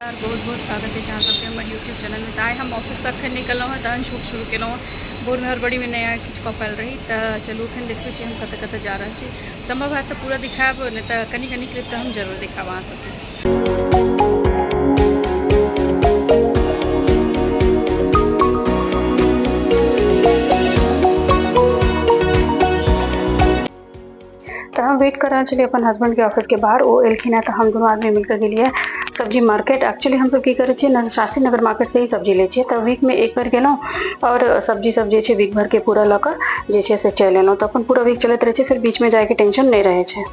बहुत बहुत स्वागत है जहाँ सबके हमारे यूट्यूब चैनल में। आए हम ऑफिस से अखन निकल तहन शूट शुरू कल भोर में हड़बड़ी में नया किछु कऽ पायल रही तो चलू अखन देखबे छी हम कतऽ कतऽ जा रहा छी। संभव है तो पूरा दिखाब, नहीं तो कनी कनी क्लिप तो हम जरूर दिखाब अहाँ सबके। तो हम वेट कर रहे चलिए अपन हस्बैंड के ऑफिस के बाहर। वो एलखिन है तो हम दोनों आदमी मिलकर गेलिए सब्जी मार्केट। एक्चुअली हम सब की करे छिए शास्त्री नगर मार्केट से ही सब्जी ले छिए। तो वीक में एक बार गेलौं और सब्जी सब जे छै वीक भर के पूरा लऽ जे छै से चलि एलौं। तो अपन पूरा वीक चलत रहे छै, फिर बीच में जाए के टेंशन नहीं रहे छै।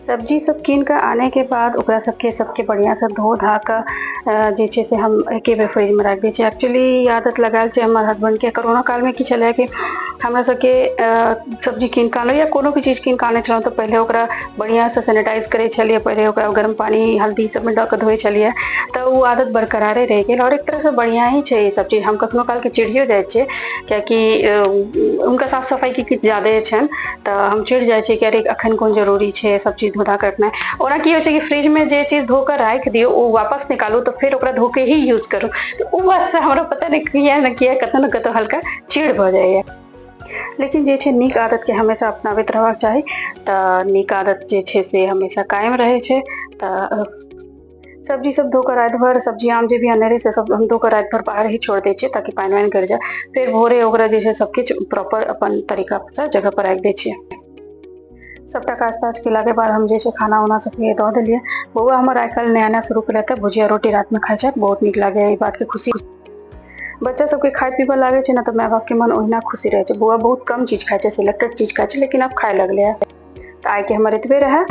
सब्जी सब कीन कर आने के बाद ओकरा सबके बढ़िया से धो धा कर जे छै से हम एके बेर फ्रिज में रख दै छियै। एक्चुअली आदत लगाल छै हमर हस्बैंड के। कोरोना काल में की छलै कि हमरा सबके सब्जी कीन के आनल या कोनो भी चीज कीन के आने छलहुँ तो पहले ओकरा बढ़िया से सैनिटाइज करे छलिए, पहले ओकरा गर्म पानी हल्दी सब में डाल के धोए छलिए। तो वो आदत बरकरारे रह गेल और एक तरह से बढ़िया ही छै ये सब चीज। हम कखनो काल के चिढ़ियो जाय छियै कियाकि उनका साफ सफाई के किछु ज्यादे छनि, तो हम चिढ़ जाय छियै कि अरे अखन कोन जरूरी छै सब चीज धोधा करना। ओना की होइ छै कि फ्रिज में जे चीज धो कर राख दियो वो वापस निकालू तो फिर ओकरा धो के ही यूज करू। तो उ बात से हमरा पता नहीं किया न किया कतौ न कतौ हल्का चिढ़ भ जाइए। लेकिन जे छै नीक आदत के हमेशा अपनाबैत रहबाक चाही। तो नीक आदत जे छै से हमेशा कायम रहे छै। तो सब्जी सब धोकर रात भर सब्जी आम जे भी आने रहे से सब हम धोकर रात भर बाहर ही छोड़ दै छियै ताकि पानि वानि गिर जाए। फिर भोरे ओकरा जे छै सब किछु प्रॉपर अपन तरीका से जगह पर राख दै छियै। सबटा काज ताज केला के बाद हम जे छै खाना उना सबके दऽ देलिए। बौआ हमर आइ काल्हि नया नया शुरू केलक भुजिया रोटी रात में खाइ छै, बहुत नीक लागे ई बात के खुशी। बच्चा सबके खाए पीबऽ लागे छै ना तो माय बाप के मन ओहिना खुशी रहे छै। बौआ बहुत कम चीज खाइ छै, सिलेक्टेड चीज खाइ छै, लेकिन अब खाए लगले है। तो आइ के हमर एतबे रहे।